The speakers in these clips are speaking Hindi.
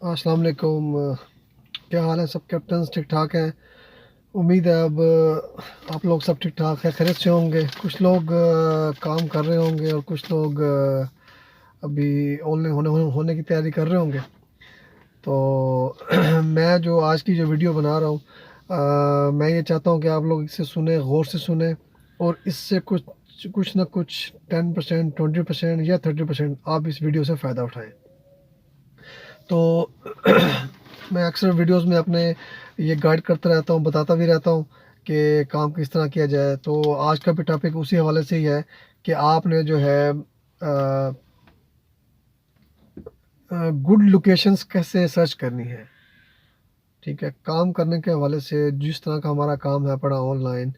अस्सलाम वालेकुम। क्या हाल है? सब कैप्टन्स ठीक ठाक हैं? उम्मीद है अब आप लोग सब ठीक ठाक है, खैरियत से होंगे। कुछ लोग काम कर रहे होंगे और कुछ लोग अभी ऑनलाइन होने की तैयारी कर रहे होंगे। तो मैं जो आज की जो वीडियो बना रहा हूँ, मैं ये चाहता हूँ कि आप लोग इसे सुने, गौर से सुने, और इससे कुछ कुछ ना कुछ 10%, 20% या 30% आप इस वीडियो से फ़ायदा उठाएं। तो मैं अक्सर वीडियोस में अपने ये गाइड करता रहता हूँ, बताता भी रहता हूँ कि काम किस तरह किया जाए। तो आज का भी टॉपिक उसी हवाले से ही है कि आपने जो है गुड लोकेशंस कैसे सर्च करनी है। ठीक है, काम करने के हवाले से जिस तरह का हमारा काम है पड़ा ऑनलाइन,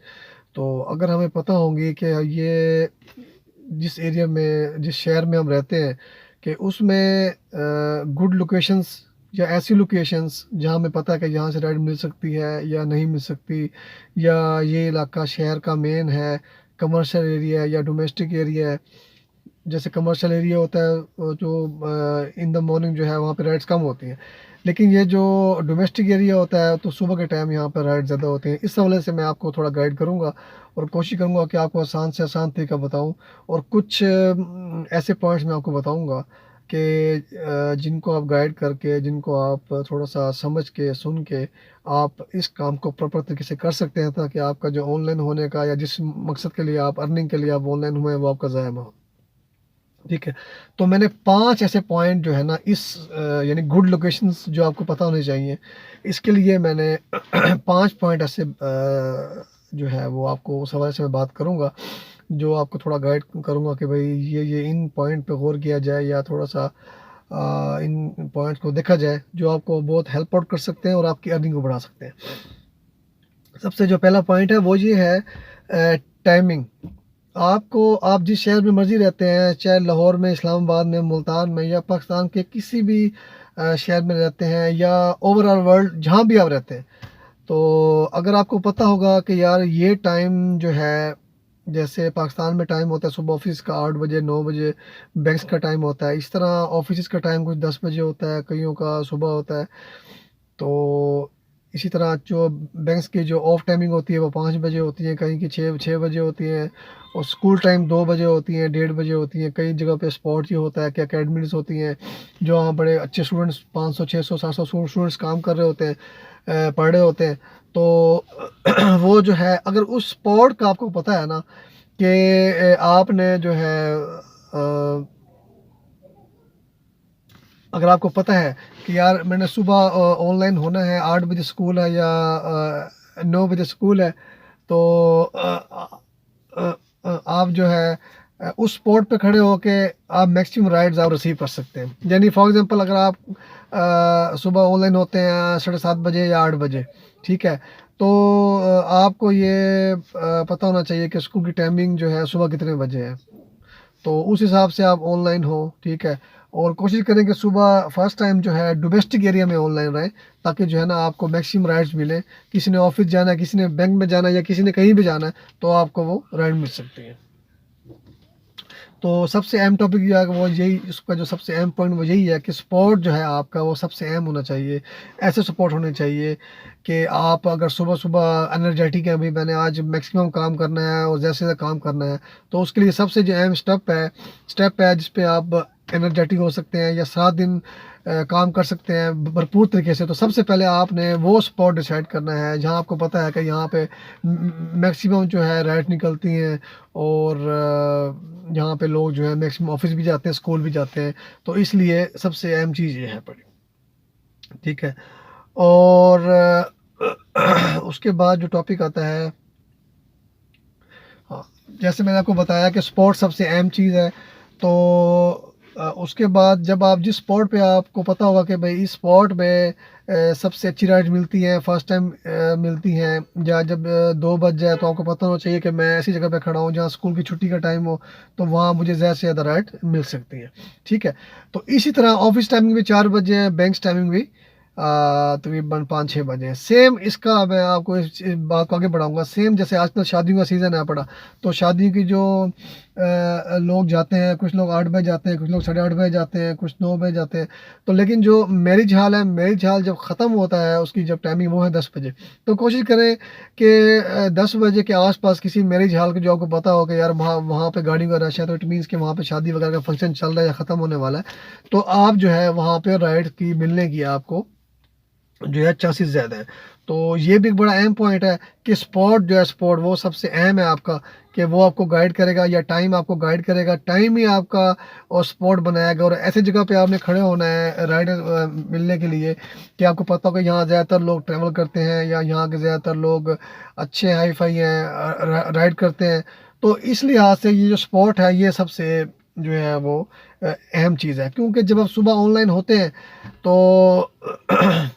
तो अगर हमें पता होंगी कि ये जिस एरिया में, जिस शहर में हम रहते हैं, कि उसमें गुड लोकेशंस या ऐसी लोकेशंस जहाँ हमें पता है कि यहाँ से राइड मिल सकती है या नहीं मिल सकती, या ये इलाका शहर का मेन है, कमर्शियल एरिया है या डोमेस्टिक एरिया है। जैसे कमर्शियल एरिया होता है जो इन द मॉर्निंग जो है वहाँ पे राइड्स कम होती हैं, लेकिन ये जो डोमेस्टिक एरिया होता है तो सुबह के टाइम यहाँ पर राइड ज़्यादा होते हैं। इस हवाले से मैं आपको थोड़ा गाइड करूँगा और कोशिश करूँगा कि आपको आसान से आसान तरीका बताऊँ, और कुछ ऐसे पॉइंट्स मैं आपको बताऊँगा कि जिनको आप गाइड करके, जिनको आप थोड़ा सा समझ के, सुन के आप इस काम को प्रॉपर तरीके से कर सकते हैं, ताकि आपका जो ऑनलाइन होने का या जिस मकसद के लिए आप अर्निंग के लिए आप ऑनलाइन हुए हैं वो आपका ज़ाया ना हो। ठीक है, तो मैंने 5 ऐसे पॉइंट जो है ना इस यानी गुड लोकेशंस जो आपको पता होने चाहिए, इसके लिए मैंने 5 पॉइंट ऐसे जो है वो आपको उस हवाले से मैं बात करूँगा, जो आपको थोड़ा गाइड करूँगा कि भाई ये इन पॉइंट पे गौर किया जाए, या थोड़ा-सा इन पॉइंट्स को देखा जाए, जो आपको बहुत हेल्प आउट कर सकते हैं और आपकी अर्निंग को बढ़ा सकते हैं। सबसे जो पहला पॉइंट है वो ये है टाइमिंग। आप जिस शहर में मर्ज़ी रहते हैं, चाहे लाहौर में, इस्लामाबाद में, मुल्तान में, या पाकिस्तान के किसी भी शहर में रहते हैं, या ओवरऑल वर्ल्ड जहाँ भी आप रहते हैं, तो अगर आपको पता होगा कि यार ये टाइम जो है, जैसे पाकिस्तान में टाइम होता है सुबह ऑफिस का 8 बजे, 9 बजे बैंक्स का टाइम होता है, इस तरह ऑफिस का टाइम कुछ 10 बजे होता है, कईयों का सुबह होता है। तो इसी तरह जो बैंक्स की जो ऑफ टाइमिंग होती है वो 5 बजे होती है, कहीं की 6 बजे होती है, और स्कूल टाइम 2 बजे होती हैं, 1:30 बजे होती हैं। कई जगह पे स्पोर्ट्स ये होता है कि अकेडमीज़ होती हैं, जो वहाँ बड़े अच्छे स्टूडेंट्स 500, 600, 700 स्टूडेंट्स काम कर रहे होते हैं, पढ़ रहे होते हैं। तो वो जो है, अगर उस स्पॉट का आपको पता है ना कि आपने जो है अ अगर आपको पता है कि यार मैंने सुबह ऑनलाइन होना है, 8 बजे स्कूल है या 9 बजे स्कूल है, तो आप जो है उस स्पॉट पे खड़े होके आप मैक्सिमम राइड्स आप रिसीव कर सकते हैं। यानी फॉर एग्जांपल अगर आप सुबह ऑनलाइन होते हैं 7:30 बजे या 8 बजे, ठीक है, तो आपको ये पता होना चाहिए कि स्कूल की टाइमिंग जो है सुबह कितने बजे है। तो उस हिसाब से आप ऑनलाइन हो, ठीक है। और कोशिश करें कि सुबह फर्स्ट टाइम जो है डोमेस्टिक एरिया में ऑनलाइन रहें, ताकि जो है ना आपको मैक्सिमम राइड्स मिले। किसी ने ऑफिस जाना है, किसी ने बैंक में जाना है, या किसी ने कहीं भी जाना है, तो आपको वो राइड मिल सकती है। तो सबसे अहम टॉपिक जो है वो यही, इसका जो सबसे अहम पॉइंट वो यही है कि सपोर्ट जो है आपका वो सबसे अहम होना चाहिए। ऐसे सपोर्ट होने चाहिए कि आप अगर सुबह-सुबह एनर्जेटिक हैं, अभी मैंने आज मैक्सिमम काम करना है और ज़्यादा से ज़्यादा काम करना है, तो उसके लिए सबसे जो अहम स्टेप है जिस पे आप एनर्जेटिक हो सकते हैं या सारा दिन काम कर सकते हैं भरपूर तरीके से। तो सबसे पहले आपने वो स्पॉट डिसाइड करना है जहाँ आपको पता है कि यहाँ पे मैक्सिमम जो है राइड निकलती हैं, और यहाँ पे लोग जो है मैक्सिमम ऑफिस भी जाते हैं, स्कूल भी जाते हैं। तो इसलिए सबसे अहम चीज़ ये है पड़ी, ठीक है। और उसके बाद जो टॉपिक आता है, हाँ, जैसे मैंने आपको बताया कि स्पोर्ट सबसे अहम चीज़ है। तो उसके बाद जब आप जिस स्पॉट पे आपको पता होगा कि भाई इस स्पॉट पे सबसे अच्छी राइड मिलती हैं, फर्स्ट टाइम मिलती हैं, या जब 2 बज जाए तो आपको पता होना चाहिए कि मैं ऐसी जगह पे खड़ा हूँ जहाँ स्कूल की छुट्टी का टाइम हो, तो वहाँ मुझे ज़्यादा से ज़्यादा राइड मिल सकती है, ठीक है। तो इसी तरह ऑफिस टाइमिंग भी 4 बजे है, बैंक्स टाइमिंग भी तकरीबन 5-6 बजे हैं। सेम इसका मैं आपको इस बात को आगे बढ़ाऊँगा। सेम जैसे आजकल शादियों का सीज़न है पड़ा, तो शादियों की जो लोग जाते हैं, कुछ लोग 8 बजे जाते हैं, कुछ लोग 8:30 बजे जाते हैं, कुछ 9 बजे जाते हैं। तो लेकिन जो मैरिज हॉल है, मैरिज हॉल जब ख़त्म होता है उसकी जब टाइमिंग वो है 10 बजे। तो कोशिश करें कि 10 बजे के आस-पास किसी मैरिज हॉल के जो आपको पता हो कि यार वहाँ वहाँ पे गाड़ियों का रश है, तो इट मीन्स कि वहाँ पे शादी वगैरह का फंक्शन चल रहा है या ख़त्म होने वाला है। तो आप जो है वहाँ पे राइड की मिलने की आपको जो है चांसेस ज़्यादा है। तो ये भी एक बड़ा अहम पॉइंट है कि स्पॉट जो है, स्पॉट वो सबसे अहम है आपका, कि वो आपको गाइड करेगा या टाइम आपको गाइड करेगा, टाइम ही आपका और स्पॉट बनाएगा। और ऐसी जगह पे आपने खड़े होना है राइडर मिलने के लिए कि आपको पता हो कि यहाँ ज़्यादातर लोग ट्रैवल करते हैं या यहाँ के ज़्यादातर लोग अच्छे हाई फाई हैं, राइड करते हैं। तो इस लिहाज से ये जो स्पॉट है ये सबसे जो है वो अहम चीज़ है, क्योंकि जब आप सुबह ऑनलाइन होते हैं तो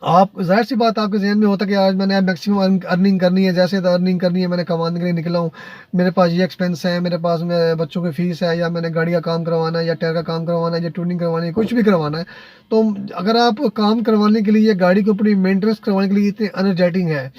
आप ज़ाहिर-सी बात आपके ज़हन में होता है कि आज मैंने मैक्सिमम अर्निंग करनी है, जैसे तो अर्निंग करनी है, मैंने कमाने के लिए निकला हूँ। मेरे पास ये एक्सपेंस है, मेरे पास मेरे बच्चों की फ़ीस है, या मैंने गाड़ी का काम करवाना है, या टायर का काम करवाना है, या ट्यूनिंग करवानी है, कुछ भी करवाना है। तो अगर आप काम करवाने के लिए या गाड़ी के ऊपर मेंटेनेंस करवाने के लिए इतने एनर्जेटिक हैं,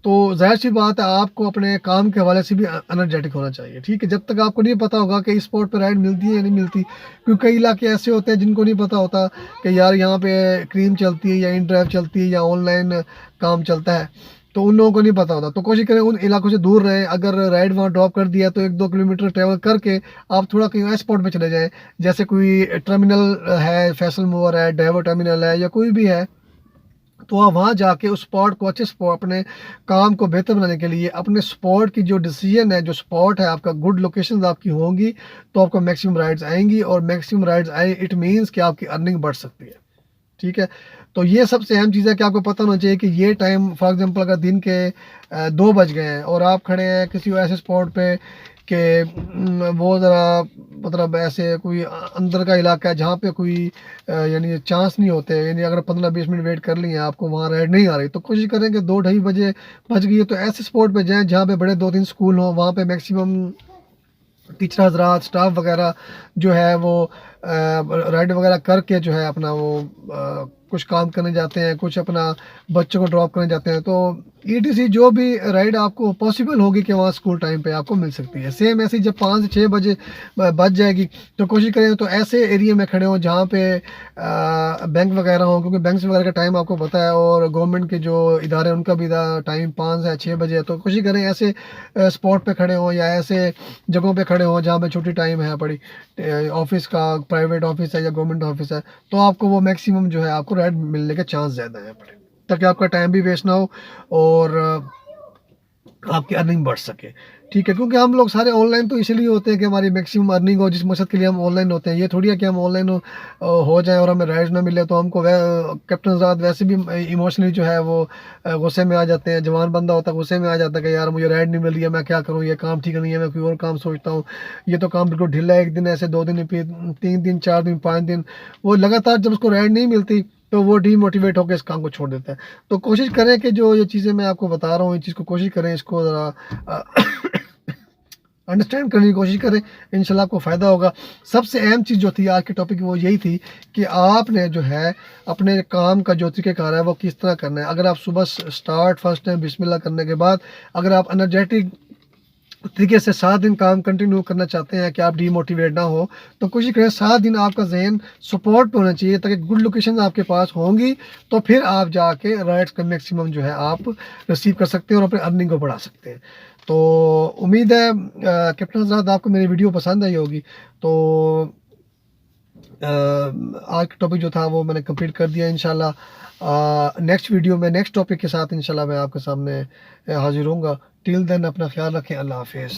तो ज़ाहिर-सी बात है आपको अपने काम के हवाले से भी एनर्जेटिक होना चाहिए, ठीक है? जब तक आपको नहीं पता होगा कि इस स्पॉट पे राइड मिलती है या नहीं मिलती, क्योंकि कई इलाके ऐसे होते हैं जिनको नहीं पता होता कि यार यहाँ पे क्रीम चलती है या इन ड्राइव चलती है या ऑनलाइन काम चलता है, तो उन लोगों को नहीं पता होता। तो कोशिश करें उन इलाकों से दूर रहें। अगर राइड वहाँ ड्रॉप कर दिया तो 1-2 किलोमीटर ट्रैवल करके आप थोड़ा कहीं और स्पॉट पे चले जाएँ। जैसे कोई टर्मिनल है, फैसल मूवर है, डाइवर टर्मिनल है, या कोई भी है, तो आप वहाँ जाके उस स्पॉट को अच्छे स्पॉट अपने काम को बेहतर बनाने के लिए अपने स्पॉट की जो डिसीजन है, जो स्पॉट है आपका, गुड लोकेशंस आपकी होंगी, तो आपको मैक्सिमम राइड्स आएँगी, और मैक्सिमम राइड्स आए इट मीन्स कि आपकी अर्निंग बढ़ सकती है। ठीक है? तो ये सबसे अहम चीज़ है कि आपको पता होना चाहिए कि ये टाइम फॉर एग्ज़ाम्पल अगर दिन के 2 बज गए हैं और आप खड़े हैं किसी ऐसे स्पॉट पे कि वो ज़रा मतलब ऐसे कोई अंदर का इलाका है जहाँ पे कोई यानी चांस नहीं होते, यानी अगर 15-20 मिनट वेट कर लिए आपको वहाँ राइड नहीं आ रही, तो कोशिश करें कि 2 ढाई बजे बज गई है तो ऐसे स्पॉट पे जाएँ जहाँ पे बड़े 2-3 स्कूल हों, वहाँ पे मैक्सिमम टीचर हज़रात, स्टाफ वगैरह जो है वो राइड वगैरह करके जो है अपना वो कुछ काम करने जाते हैं, कुछ अपना बच्चों को ड्रॉप करने जाते हैं। तो ईटीसी जो भी राइड आपको पॉसिबल होगी कि वहाँ स्कूल टाइम पे आपको मिल सकती है। सेम ऐसे ही जब 5 से 6 बजे बज जाएगी, तो कोशिश करें तो ऐसे एरिया में खड़े हों जहाँ पे बैंक वगैरह हों, क्योंकि बैंक्स वगैरह का टाइम आपको पता है, और गवर्नमेंट के जो इदारे हैं उनका भी टाइम 5 से 6 बजे है। तो कोशिश करें ऐसे स्पॉट पे खड़े हों या ऐसे जगहों पे खड़े हों जहाँ पे छुट्टी टाइम है बड़ी, ऑफिस का, प्राइवेट ऑफिस है या गवर्नमेंट ऑफिस है, तो आपको वो मैक्सिमम जो है आपको राइड मिलने के चांस ज़्यादा है बड़े, ताकि आपका टाइम भी वेस्ट ना हो और आपकी अर्निंग बढ़ सके। ठीक है? क्योंकि हम लोग सारे ऑनलाइन तो इसीलिए होते हैं कि हमारी मैक्सिमम अर्निंग हो, जिस मकसद के लिए हम ऑनलाइन होते हैं। ये थोड़ी है कि हम ऑनलाइन हो जाएँ और हमें राइड्स ना मिले तो हमको कैप्टन साहब वैसे भी इमोशनली जो है वो गुस्से में आ जाते हैं। जवान बंदा होता है गुस्से में आ जाता है कि यार मुझे राइड नहीं मिल रही है, मैं क्या करूँ? ये काम ठीक नहीं है, मैं कोई और काम सोचता हूँ। ये तो काम बिल्कुल ढीला है, 1 दिन ऐसे, 2 दिन, फिर 3 दिन, 4 दिन, 5 दिन, वो लगातार जब उसको राइड नहीं मिलती तो वो डीमोटिवेट होकर इस काम को छोड़ देता है। तो कोशिश करें कि जो ये चीज़ें मैं आपको बता रहा हूँ, इस चीज़ को कोशिश करें, इसको ज़रा अंडरस्टैंड करने की कोशिश करें, इंशाल्लाह आपको फ़ायदा होगा। सबसे अहम चीज़ जो थी आज के टॉपिक की वो यही थी कि आपने जो है अपने काम का जो तरीक़ेकार है वो किस तरह करना है। अगर आप सुबह स्टार्ट फर्स्ट टाइम बिस्मिल्लाह करने के बाद अगर आप एनर्जेटिक तरीके से 7 दिन काम कंटिन्यू करना चाहते हैं कि आप डीमोटिवेट ना हो, तो कोशिश करें 7 दिन आपका ज़हन सपोर्ट पे होना चाहिए, ताकि गुड लोकेशन आपके पास होंगी, तो फिर आप जाके राइड्स का मैक्सिमम जो है आप रिसीव कर सकते हैं और अपनी अर्निंग को बढ़ा सकते हैं। तो उम्मीद है कैप्टन हज़रात आपको मेरी वीडियो पसंद आई होगी। तो आज का टॉपिक जो था वो मैंने कंप्लीट कर दिया। इंशाल्लाह नेक्स्ट वीडियो में नेक्स्ट टॉपिक के साथ इंशाल्लाह मैं आपके सामने हाज़िर होऊँगा। टिल देन अपना ख़्याल रखें। अल्लाह हाफ़िज़।